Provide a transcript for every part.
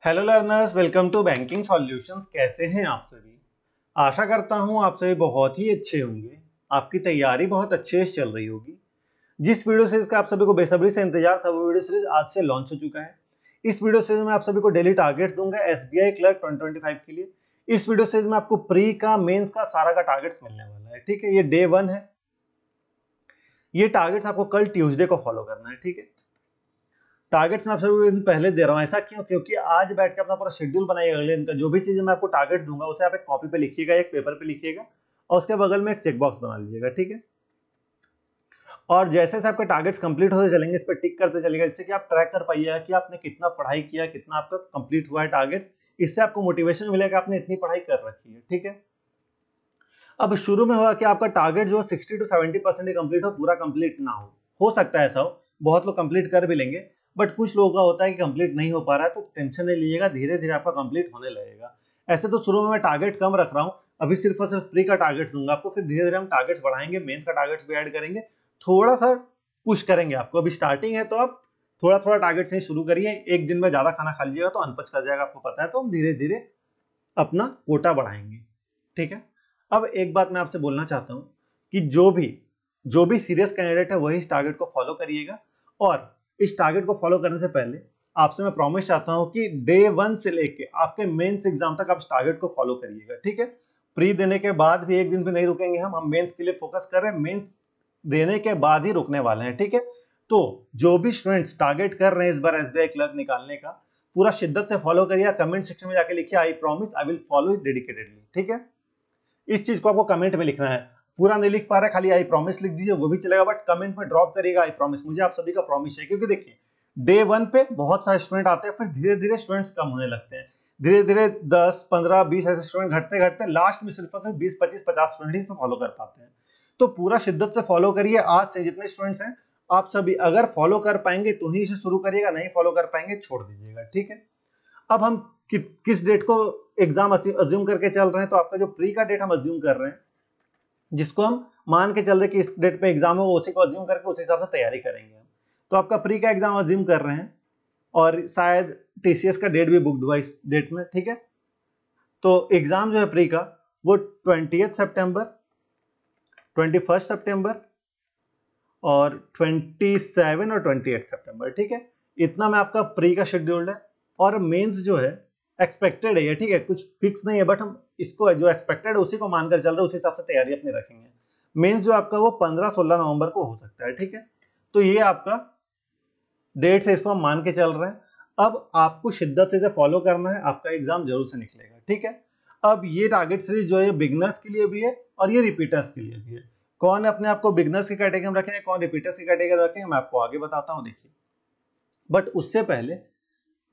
Hello learners, welcome to banking solutions. कैसे हैं आप सभी? आशा करता हूं आप सभी बहुत ही अच्छे होंगे। आपकी तैयारी बहुत अच्छे से चल रही होगी। जिस वीडियो सीरीज का आप सभी को बेसब्री से इंतजार था वो वीडियो सीरीज आज से लॉन्च हो चुका है। इस वीडियो सीरीज में आप सभी को डेली टारगेट दूंगा एसबीआई क्लर्क 2025 के लिए। इस वीडियो सीरीज में आपको प्री का, मेंस का सारा का टारगेट्स मिलने वाला है। ठीक है, ये डे 1 है। ये टारगेट्स आपको कल ट्यूसडे को फॉलो करना है। ठीक है, टारगेट्स मैं आप सभी को पहले दे रहा हूँ। ऐसा क्यों? क्योंकि आज बैठ के अपना पूरा शेड्यूल बनाइएगा अगले दिन का। जो भी चीजें मैं आपको टारगेट्स दूंगा उसे आप एक कॉपी पे लिखिएगा, एक पेपर पे लिखिएगा और उसके बगल में एक चेकबॉक्स बना लीजिएगा। ठीक है, और जैसे से आपके टारगेट्स कंप्लीट होते चलेंगे इस पर टिक करते चलेगा, जिससे कि आप ट्रैक कर पाइएगा कि आपने कितना पढ़ाई किया, कितना आपका कंप्लीट हुआ है टारगेट। इससे आपको मोटिवेशन मिलेगा आपने इतनी पढ़ाई कर रखी है। ठीक है, अब शुरू में होगा कि आपका टारगेट जो 60 to 70% ही कंप्लीट हो, पूरा कंप्लीट ना हो सकता है ऐसा हो। बहुत लोग कंप्लीट कर भी लेंगे, बट कुछ लोगों का होता है कि कंप्लीट नहीं हो पा रहा है। तो टेंशन नहीं लीजिएगा, धीरे धीरे आपका कंप्लीट होने लगेगा। ऐसे तो शुरू में मैं टारगेट कम रख रहा हूँ, अभी सिर्फ और सिर्फ प्री का टारगेट दूंगा आपको, फिर धीरे धीरे हम टारगेट्स बढ़ाएंगे, मेंस का टारगेट्स भी ऐड करेंगे, थोड़ा सा पुश करेंगे आपको। अभी स्टार्टिंग है तो आप थोड़ा थोड़ा टारगेट से शुरू करिए। एक दिन में ज्यादा खाना खा लीजिएगा तो अनपच कर जाएगा, आपको पता है। तो हम धीरे धीरे अपना कोटा बढ़ाएंगे। ठीक है, अब एक बात मैं आपसे बोलना चाहता हूं कि जो भी सीरियस कैंडिडेट है वही इस टारगेट को फॉलो करिएगा। और इस टारगेट को फॉलो करने से पहले आपसे मैं प्रॉमिस चाहता हूं कि डे 1 से लेके आपके मेंस एग्जाम तक आप इस टारगेट को फॉलो करिएगा। ठीक है, प्री देने के बाद भी एक दिन पे नहीं रुकेंगे हम मेंस के लिए फोकस कर रहे हैं, मेंस देने के बाद ही रुकने वाले हैं। ठीक है, तो जो भी स्टूडेंट्स टारगेट कर रहे हैं इस बार एसबीआई क्लर्क निकालने का, पूरा शिद्दत से फॉलो करिए। कमेंट सेक्शन में जाके लिखिए I promise I will follow it dedicatedly. ठीक है, इस चीज को आपको कमेंट में लिखना है। पूरा नहीं लिख पा रहे खाली आई प्रॉमिस लिख दीजिए, वो भी चलेगा, बट कमेंट में ड्रॉप करिएगा आई प्रॉमिस। मुझे आप सभी का प्रॉमिस है, क्योंकि देखिए डे 1 पे बहुत सारे स्टूडेंट आते हैं, फिर धीरे धीरे स्टूडेंट्स कम होने लगते हैं। धीरे धीरे 10 15 20 ऐसे स्टूडेंट घटते घटते लास्ट में सिर्फ और सिर्फ 20 25 50 स्टूडेंट ही फॉलो कर पाते हैं। तो पूरा शिद्दत से फॉलो करिए। आज से जितने स्टूडेंट्स हैं आप सभी अगर फॉलो कर पाएंगे तो ही इसे शुरू करिएगा, नहीं फॉलो कर पाएंगे छोड़ दीजिएगा। ठीक है, अब हम किस डेट को एग्जाम अज्यूम करके चल रहे हैं, तो आपका जो प्री का डेट हम अज्यूम कर रहे हैं, जिसको हम मान के चल रहे हैं कि इस डेट पे एग्जाम होगा, उसी को अज्यूम करके उस हिसाब से तैयारी करेंगे हम। तो आपका प्री का एग्जाम अज्यूम कर रहे हैं और शायद टीसीएस का डेट भी बुक्ड हुआ इस डेट में। ठीक है, तो एग्जाम जो है प्री का वो 20 सितंबर, 21 सितंबर और 27 और 28 सितंबर। ठीक है, इतना में आपका प्री का शेड्यूल्ड है। और मेंस जो है एक्सपेक्टेड है ये। ठीक है, कुछ फिक्स नहीं है, बट हम इसको जो एक्सपेक्टेड है उसी को मानकर चल रहे हैं, उसी हिसाब से तैयारी अपनी रखेंगे। मेंस जो आपका वो 15-16 नवंबर को हो सकता है। ठीक है, तो ये आपका डेट से इसको हम मान के चल रहे हैं। अब आपको शिद्दत से इसे फॉलो करना है, आपका एग्जाम जरूर से निकलेगा। ठीक है, अब ये टारगेट सीरीज जो है बिगनर्स के लिए भी है और ये रिपीटर्स के लिए भी है। कौन अपने आप को बिगनर्स की कैटेगरी में रखेंगे, कौन रिपीटर्स की कैटेगरी में रखेंगे, मैं आपको आगे बताता हूं। देखिए, बट उससे पहले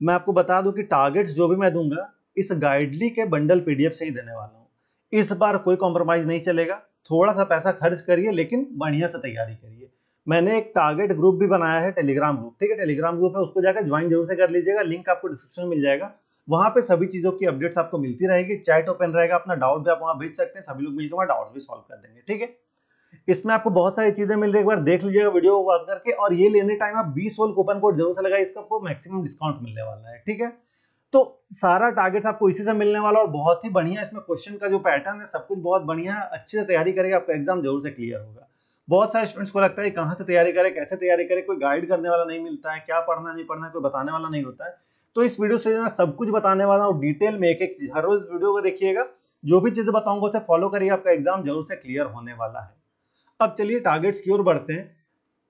मैं आपको बता दूं कि टारगेट्स जो भी मैं दूंगा इस गाइडली के बंडल पीडीएफ से ही देने वाला हूं। इस बार कोई कॉम्प्रोमाइज नहीं चलेगा। थोड़ा सा पैसा खर्च करिए लेकिन बढ़िया से तैयारी करिए। मैंने एक टारगेट ग्रुप भी बनाया है, टेलीग्राम ग्रुप। ठीक है, टेलीग्राम ग्रुप है, उसको जाकर ज्वाइन जरूर से कर लीजिएगा, लिंक आपको डिस्क्रिप्शन में मिल जाएगा। वहां पे सभी चीजों की अपडेट्स आपको मिलती रहेगी, चैट ओपन रहेगा, अपना डाउट भी आप वहां भेज सकते हैं, सभी लोग मिलकर वहां डाउट्स भी सॉल्व कर देंगे। ठीक है, इसमें आपको बहुत सारी चीजें मिल रही है, एक बार देख लीजिएगा वीडियो को पॉज करके। और ये लेने टाइम आप 20 वोल्ट कूपन कोड जरूर से लगाइए, इसका आपको मैक्सिमम डिस्काउंट मिलने वाला है। ठीक है, तो सारा टारगेट आपको इसी से मिलने वाला और बहुत ही बढ़िया। इसमें क्वेश्चन का जो पैटर्न है सब कुछ बहुत बढ़िया है, अच्छे से तैयारी करेगा आपका एग्जाम जरूर से क्लियर होगा। बहुत सारे स्टूडेंट्स को लगता है कहाँ से तैयारी करें, कैसे तैयारी करें, कोई गाइड करने वाला नहीं मिलता है, क्या पढ़ना नहीं पढ़ना है कोई बताने वाला नहीं होता है। तो इस वीडियो से मैं सब कुछ बताने वाला हूँ डिटेल में, एक एक चीज। हर रोज वीडियो को देखिएगा, जो भी चीजें बताऊंगा उसे फॉलो करिए, आपका एग्जाम जरूर से क्लियर होने वाला है। अब चलिए टारगेट्स की ओर बढ़ते हैं।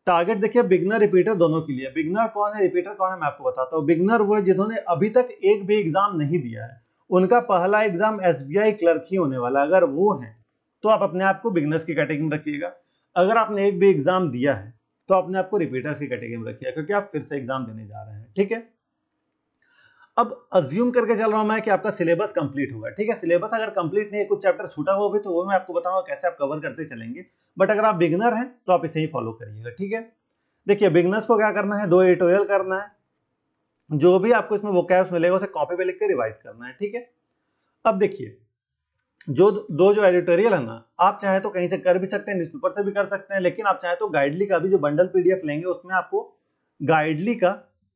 टारगेट देखिए बिगनर रिपीटर दोनों के लिए। बिगनर कौन है, रिपीटर कौन है, मैं आपको बताता हूँ। बिगनर वो है जिन्होंने अभी तक एक भी एग्जाम नहीं दिया है, उनका पहला एग्जाम एसबीआई क्लर्क ही होने वाला। अगर वो है तो आप अपने आप को बिगनर्स की कैटेगरी में रखिएगा। अगर आपने एक भी एग्जाम दिया है तो अपने आप को रिपीटर्स की कैटेगरी में रखिएगा, क्योंकि आप फिर से एग्जाम देने जा रहे हैं। ठीक है, अब अज्यूम करके चल रहा हूं मैं कि आपका सिलेबस कंप्लीट होगा। ठीक है, सिलेबस अगर कंप्लीट नहीं है, कुछ चैप्टर छूटा हुआ भी, तो वो मैं आपको बताऊंगा कैसे आप कवर करते चलेंगे। बट अगर आप बिगनर हैं तो आप इसे ही फॉलो करिएगा। ठीक है, देखिए बिगनर्स को क्या करना है, 2 एडिटोरियल करना है। जो भी आपको इसमें वोकैब्स मिलेगा उसे कॉपी पे लिख के रिवाइज करना है। ठीक है, अब देखिए जो एडिटोरियल है ना, आप चाहे तो कहीं से कर भी सकते हैं, न्यूज़पेपर से भी कर सकते हैं, लेकिन आप चाहे तो गाइडली का भी जो बंडल पीडीएफ लेंगे उसमें आपको गाइडली का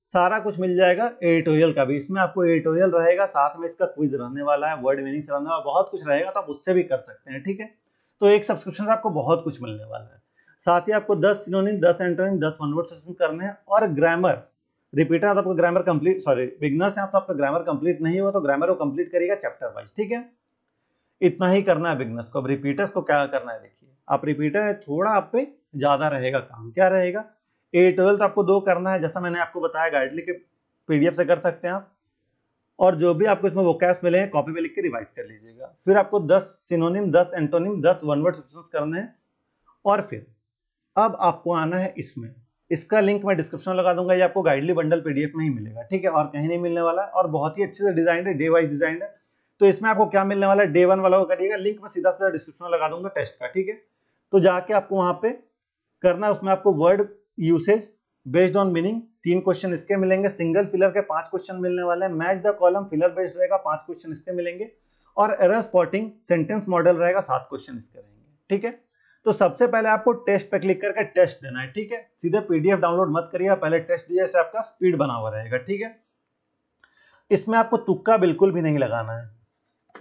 सारा कुछ मिल जाएगा एडिटोरियल का भी। इसमें आपको एडिटोरियल रहेगा, साथ में इसका क्विज रहने वाला है, वर्ड मीनिंग्स रहने वाला, बहुत कुछ रहेगा, तो आप उससे भी कर सकते हैं, ठीक है। तो एक सब्सक्रिप्शन से आपको बहुत कुछ मिलने वाला है। साथ ही आपको 10 synonym, 10 antonym, 10 one word session करने हैं, और ग्रामर रिपीटर है तो आपको ग्रामर कंप्लीट, सॉरी बिगनर्स है तो आपका ग्रामर कंप्लीट नहीं हुआ तो ग्रामर को कंप्लीट करिएगा चैप्टर वाइज, ठीक है। इतना ही करना है बिगनर्स को। अब रिपीटर्स को क्या करना है, देखिए आप रिपीटर है, थोड़ा आप पे ज्यादा रहेगा काम। क्या रहेगा, A12 आपको 2 करना है, जैसा मैंने आपको बताया, गाइड लिख के PDF से कर सकते हैं आप। और जो भी आपको इसमें वोकैब्स मिले हैं कॉपी पे लिख के रिवाइज कर लीजिएगा। फिर आपको 10 synonym, 10 antonym, 10 one word substitutions करने हैं। और फिर अब आपको आना है इसमें, इसका लिंक मैं डिस्क्रिप्शन में लगा दूंगा, ये आपको गाइडली बंडल PDF में ही मिलेगा, ठीक है, और कहीं नहीं मिलने वाला है। और बहुत ही अच्छे से डिजाइन है, डे वाइज डिजाइन है। तो इसमें आपको क्या मिलने वाला है, डे 1 वाला को करिएगा, लिंक मैं सीधा सीधा डिस्क्रिप्शन में लगा दूंगा टेस्ट का, ठीक है। तो जाके आपको वहां पे करना है, उसमें आपको word usage based on meaning 3 question इसके मिलेंगे, सिंगल फिलर के 5 क्वेश्चन मिलने वाले हैं, match the column filler based रहेगा 5 क्वेश्चन इसके मिलेंगे, और एरर स्पॉटिंग सेंटेंस मॉडल रहेगा 7 क्वेश्चन इसके रहेंगे, ठीक है। तो सबसे पहले आपको टेस्ट पे क्लिक करके टेस्ट देना है, ठीक है। सीधे PDF डाउनलोड मत करिए, पहले टेस्ट दिया, इससे आपका स्पीड बना हुआ रहेगा, ठीक है। इसमें आपको तुक्का बिल्कुल भी नहीं लगाना है,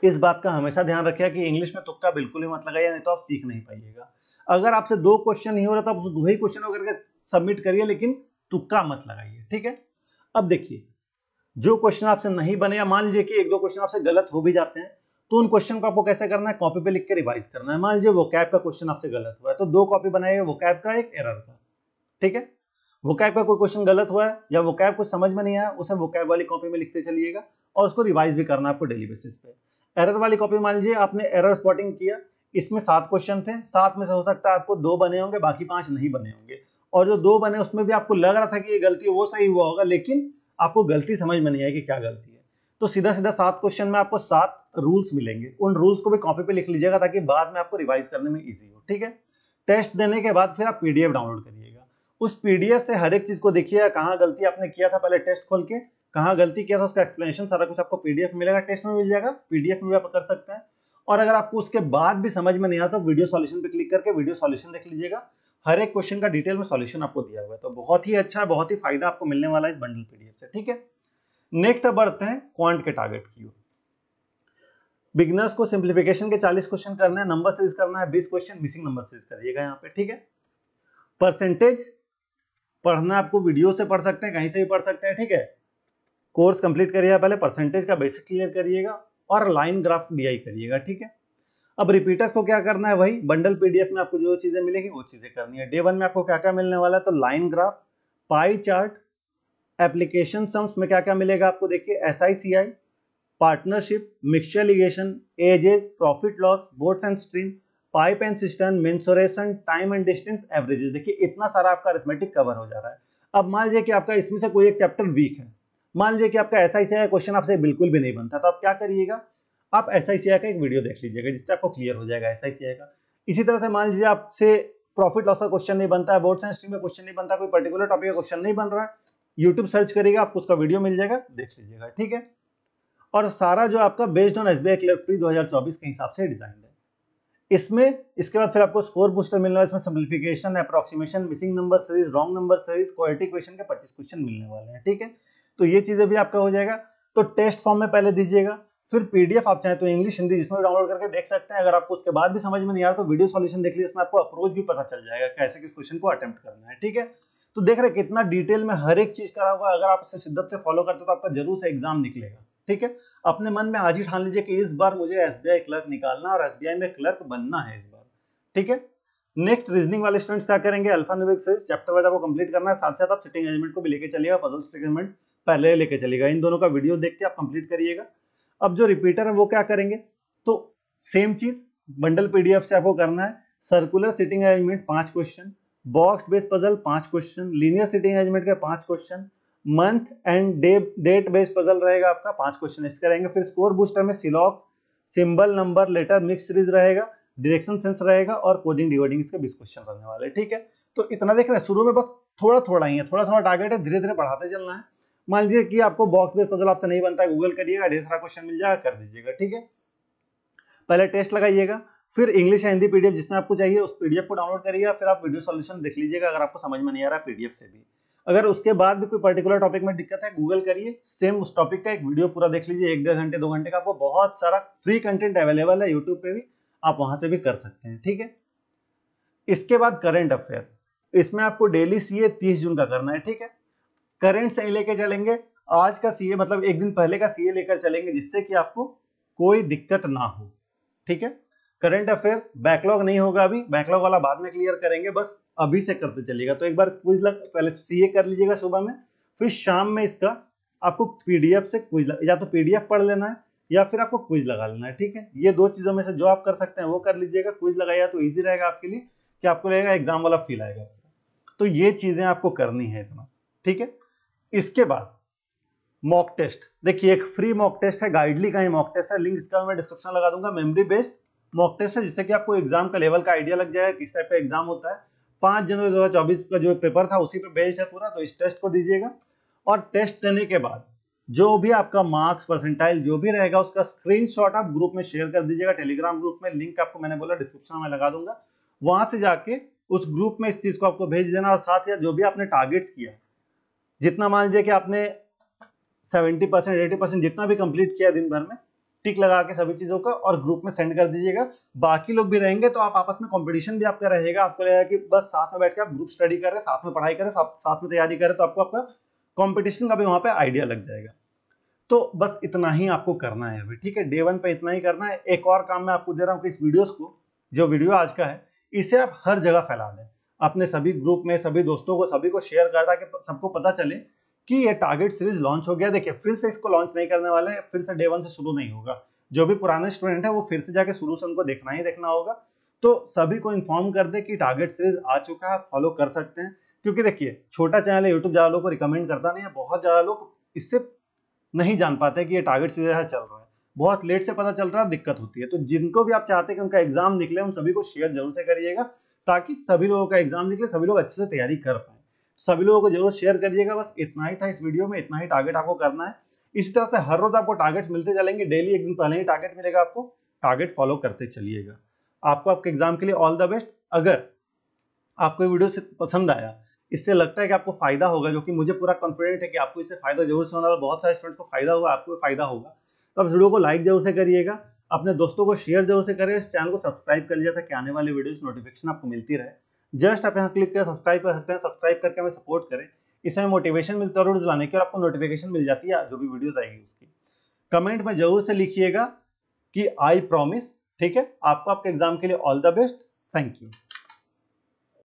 इस बात का हमेशा ध्यान रखिएगा कि इंग्लिश में तुक्का बिल्कुल ही मत लगाइए, नहीं तो आप सीख नहीं पाइएगा। अगर आपसे 2 क्वेश्चन नहीं हो रहा तो आप उस 2 ही क्वेश्चन को करके सबमिट करिए, लेकिन तुक्का मत लगाइए, ठीक है। अब देखिए, जो क्वेश्चन आपसे नहीं बने, या मान लीजिए कि 1-2 क्वेश्चन आपसे गलत हो भी जाते हैं, तो उन क्वेश्चन को आपको कैसे करना है, कॉपी पे लिख के रिवाइज करना है। मान लीजिए वोकैब का क्वेश्चन आपसे गलत हुआ है, तो 2 कॉपी बनाइए, वोकैब का, एक एरर का, ठीक है। वोकैब का कोई क्वेश्चन गलत हुआ है या वोकैब कुछ समझ में नहीं आया, उसे वोकैब वाली कॉपी में लिखते चलिएगा, और उसको रिवाइज भी करना है आपको डेली बेसिस पे। एरर वाली कॉपी मान लीजिए आपने एरर स्पॉटिंग किया, इसमें 7 क्वेश्चन थे, 7 में से हो सकता है आपको 2 बने होंगे, बाकी 5 नहीं बने होंगे, और जो 2 बने उसमें भी आपको लग रहा था कि ये गलती वो सही हुआ होगा, लेकिन आपको गलती समझ में नहीं आई कि क्या गलती है। तो सीधा सीधा 7 क्वेश्चन में आपको 7 रूल्स मिलेंगे, उन रूल्स को भी कॉपी पे लिख लीजिएगा ताकि बाद में आपको रिवाइज करने में ईजी हो, ठीक है। टेस्ट देने के बाद फिर आप PDF डाउनलोड करिएगा, उस PDF से हर एक चीज को देखिएगा, कहाँ गलती आपने किया था, पहले टेस्ट खोल के कहाँ गलती किया था उसका एक्सप्लेनेशन सारा कुछ आपको PDF मिलेगा, टेस्ट में मिल जाएगा, PDF में भी आप कर सकते हैं। और अगर आपको उसके बाद भी समझ में नहीं आता तो वीडियो सॉल्यूशन पे क्लिक करके वीडियो सॉल्यूशन देख लीजिएगा, हर एक क्वेश्चन का डिटेल में सॉल्यूशन आपको दिया हुआ है। तो बहुत ही अच्छा, बहुत ही फायदा आपको मिलने वाला है इस बंडल PDF से, ठीक है। नेक्स्ट अब बढ़ते हैं क्वांट के टारगेट की ओर। बिगिनर्स को सिंप्लीफिकेशन के 40 क्वेश्चन करना है, नंबर सीरीज करना है 20 क्वेश्चन, मिसिंग नंबर सीरीज करिएगा यहाँ पे, ठीक है। परसेंटेज पढ़ना आपको वीडियो से पढ़ सकते हैं, कहीं से भी पढ़ सकते हैं, ठीक है। कोर्स कंप्लीट करिएगा, पहले परसेंटेज का बेसिक क्लियर करिएगा, और लाइन ग्राफ DI करिएगा, ठीक है। अब रिपीटर्स को क्या करना है, वही बंडल PDF में आपको जो चीजें मिलेगी वो चीजें करनी है। डे 1 में आपको क्या क्या मिलने वाला है, तो line graph, pie chart, application sums में क्या क्या मिलेगा आपको, देखिए SICI, partnership, mixture alligation, ages, profit loss, boats and stream, pipe and cistern, mensuration, time and distance, averages. देखिए इतना सारा आपका अरिथमेटिक कवर हो जा रहा है। अब मान लीजिए कि आपका इसमें से कोई एक चैप्टर वीक है, मान लीजिए कि आपका SICI क्वेश्चन आपसे बिल्कुल भी नहीं बनता, तो आप क्या करिएगा, आप SICI का एक वीडियो देख लीजिएगा, जिससे आपको क्लियर हो जाएगा SICI का। इसी तरह से मान लीजिए आपसे प्रॉफिट लॉस का क्वेश्चन नहीं बनता है, बोट्स एंड स्ट्रीम का क्वेश्चन नहीं बनता, कोई पर्टिकुलर टॉपिक का क्वेश्चन नहीं बन रहा है, यूट्यूब सर्च करिएगा, आपको उसका वीडियो मिल जाएगा, देख लीजिएगा, ठीक है। और सारा जो आपका based on SBI clerk pre 2024 के हिसाब से डिजाइन है। इसमें इसके बाद फिर आपको स्कोर बूस्टर मिलना है, इसमें simplification, approximation, missing number series, wrong number series, quality question के 25 क्वेश्चन मिलने वाले हैं, ठीक है। तो ये चीजें भी आपका हो जाएगा। तो टेस्ट फॉर्म में पहले दीजिएगा, फिर PDF आप चाहे तो इंग्लिश हिंदी जिसमें भी डाउनलोड करके देख सकते हैं। अगर आपको उसके बाद भी समझ में नहीं आ रहा तो वीडियो सॉल्यूशन देख लीजिए, इसमें आपको अप्रोच भी पता चल जाएगा कैसे किस क्वेश्चन को अटेम्प्ट करना है, ठीक है। तो देख रहे कितना डिटेल में हर एक चीज करा हुआ है, अगर आप इसे शिद्दत से फॉलो करते हो तो आपका जरूर से एग्जाम निकलेगा, ठीक है। अपने मन में आज ही ठान लीजिए कि इस बार मुझे SBI क्लर्क निकालना और SBI में क्लर्क बनना है इस बार, ठीक है। नेक्स्ट रीजनिंग वाले स्टूडेंट्स क्या करेंगे, अल्फान्यूमेरिक सीरीज चैप्टर वाइज आपको कंप्लीट करना है, साथ साथ आप सिटिंग अरेंजमेंट को भी लेके चलिएगा, पजल स्टेटमेंट पहले लेके चलिएगा, इन दोनों का वीडियो देख के आप कंप्लीट करिएगा। अब जो रिपीटर है वो क्या करेंगे, तो सेम चीज बंडल PDF से आपको करना है, circular seating arrangement 5 question, box based puzzle 5 question, linear seating arrangement के 5 question, month and date based puzzle रहेगा आपका 5 क्वेश्चन इसके रहेंगे। फिर स्कोर बूस्टर में सिलॉक्स, symbol, number, letter, mix series रहेगा, डायरेक्शन सेंस रहेगा, और कोडिंग डिकोडिंग इसके 20 क्वेश्चन रहने वाले, ठीक है। तो इतना देख रहे हैं, शुरू में बस थोड़ा थोड़ा ही है, थोड़ा थोड़ा टारगेट है, धीरे धीरे बढ़ाते चलना है। मान लीजिए कि आपको बॉक्स बेस्ड पजल आपसे नहीं बनता है, गूगल करिएगा, ढेर सारा क्वेश्चन मिल जाएगा, कर दीजिएगा, ठीक है। पहले टेस्ट लगाइएगा, फिर इंग्लिश या हिंदी PDF जिसमें आपको चाहिए उस PDF को डाउनलोड करिएगा, फिर आप वीडियो सॉल्यूशन देख लीजिएगा अगर आपको समझ में नहीं आ रहा PDF से भी। अगर उसके बाद भी कोई पर्टिकुलर टॉपिक में दिक्कत है, गूगल करिए, सेम उस टॉपिक का एक वीडियो पूरा देख लीजिए, 1-1.5 घंटे 2 घंटे का, आपको बहुत सारा फ्री कंटेंट अवेलेबल है यूट्यूब पे भी, आप वहां से भी कर सकते हैं। ठीक है, इसके बाद करंट अफेयर्स, इसमें आपको डेली सीए 30 जून का करना है। ठीक है, करंट से लेके चलेंगे, आज का सीए मतलब एक दिन पहले का सीए लेकर चलेंगे, जिससे कि आपको कोई दिक्कत ना हो। ठीक है, करंट अफेयर्स बैकलॉग नहीं होगा, अभी बैकलॉग वाला बाद में क्लियर करेंगे, बस अभी से करते चलिएगा। तो एक बार क्विज पहले सीए कर लीजिएगा सुबह में, फिर शाम में इसका आपको पीडीएफ से क्विज, या तो पीडीएफ पढ़ लेना है या फिर आपको क्विज लगा लेना है। ठीक है, ये दो चीजों में से जो आप कर सकते हैं वो कर लीजिएगा। क्विज लगाया तो ईजी रहेगा आपके लिए, कि आपको रहेगा एग्जाम वाला फील आएगा। तो ये चीजें आपको करनी है इतना। ठीक है, इसके बाद मॉक टेस्ट, देखिए एक फ्री मॉक टेस्ट है, गाइडली का ही मॉक टेस्ट है, लिंक इसका मैं डिस्क्रिप्शन लगा दूंगा। मेमोरी बेस्ड मॉक टेस्ट है, जिससे कि आपको एग्जाम का लेवल का आइडिया लग जाएगा किस टाइप का एग्जाम होता है। 5 जनवरी 2024 का जो पेपर था उसी पे बेस्ड है पूरा। तो इस टेस्ट को दीजिएगा, और टेस्ट देने के बाद जो भी आपका मार्क्स परसेंटाइल जो भी रहेगा उसका स्क्रीनशॉट आप ग्रुप में शेयर कर दीजिएगा, टेलीग्राम ग्रुप में। लिंक आपको मैंने बोला डिस्क्रिप्शन में लगा दूंगा, वहां से जाके उस ग्रुप में इस चीज को आपको भेज देना। और साथ ही जो भी आपने टारगेट्स किया, जितना मान लीजिए कि आपने 70% 80% जितना भी कंप्लीट किया दिन भर में, टिक लगा के सभी चीजों का, और ग्रुप में सेंड कर दीजिएगा। बाकी लोग भी रहेंगे तो आप आपस में कंपटीशन भी आपका रहेगा। आपको लगेगा कि बस साथ में बैठ के आप ग्रुप स्टडी कर रहे हैं, साथ में पढ़ाई कर रहे हैं, साथ में तैयारी कर रहे हैं, तो आपको आपका कंपटीशन का भी वहां पे आइडिया लग जाएगा। तो बस इतना ही आपको करना है अभी। ठीक है, डे 1 पे इतना ही करना है। एक और काम मैं आपको दे रहा हूँ कि इस वीडियोस को, जो वीडियो आज का है, इसे आप हर जगह फैला दें, अपने सभी ग्रुप में, सभी दोस्तों को, सभी को शेयर कर, ताकि सबको पता चले कि ये टारगेट सीरीज लॉन्च हो गया। देखिए फिर से इसको लॉन्च नहीं करने वाले हैं, फिर से डे 1 से शुरू नहीं होगा। जो भी पुराने स्टूडेंट है वो फिर से जाके शुरू से उनको देखना ही देखना होगा। तो सभी को इन्फॉर्म कर दे कि टारगेट सीरीज आ चुका है, आप फॉलो कर सकते हैं। क्योंकि देखिए छोटा चैनल है, यूट्यूब ज्यादा लोगों को रिकमेंड करता नहीं है, बहुत ज्यादा लोग इससे नहीं जान पाते कि ये टारगेट सीरीज चल रहा है, बहुत लेट से पता चल रहा है, दिक्कत होती है। तो जिनको भी आप चाहते हैं कि उनका एग्जाम निकले, उन सभी को शेयर जरूर से करिएगा, ताकि सभी लोगों का एग्जाम निकले, सभी लोग अच्छे से तैयारी कर पाए। सभी लोगों को जरूर शेयर करिएगा। बस इतना ही था इस वीडियो में, इतना ही टारगेट आपको करना है। इसी तरह से हर रोज आपको टारगेट्स मिलते चलेंगे, डेली एक दिन पहले ही टारगेट मिलेगा आपको, टारगेट फॉलो करते चलिएगा। आपको आपके एग्जाम के लिए ऑल द बेस्ट। अगर आपको वीडियो से पसंद आया, इससे लगता है कि आपको फायदा होगा, जो कि मुझे पूरा कॉन्फिडेंट है कि आपको इससे फायदा जरूर से होने वाला, बहुत सारे स्टूडेंट्स को फायदा हुआ, आपको फायदा होगा। तो आप वीडियो को लाइक जरूर से करिएगा, अपने दोस्तों को शेयर जरूर से करें, इस चैनल को सब्सक्राइब कर लीजिए ताकि आने वाले वीडियोस नोटिफिकेशन आपको मिलती रहे। जस्ट आप यहाँ क्लिक कर सब्सक्राइब कर सकते हैं, सब्सक्राइब करके हमें सपोर्ट करें, इससे मोटिवेशन मिलता है रोज लाने की, और आपको नोटिफिकेशन मिल जाती है जो भी वीडियोस आएगी उसकी। कमेंट में जरूर से लिखिएगा कि आई प्रॉमिस। ठीक है, आपको आपके एग्जाम के लिए all the best. Thank you.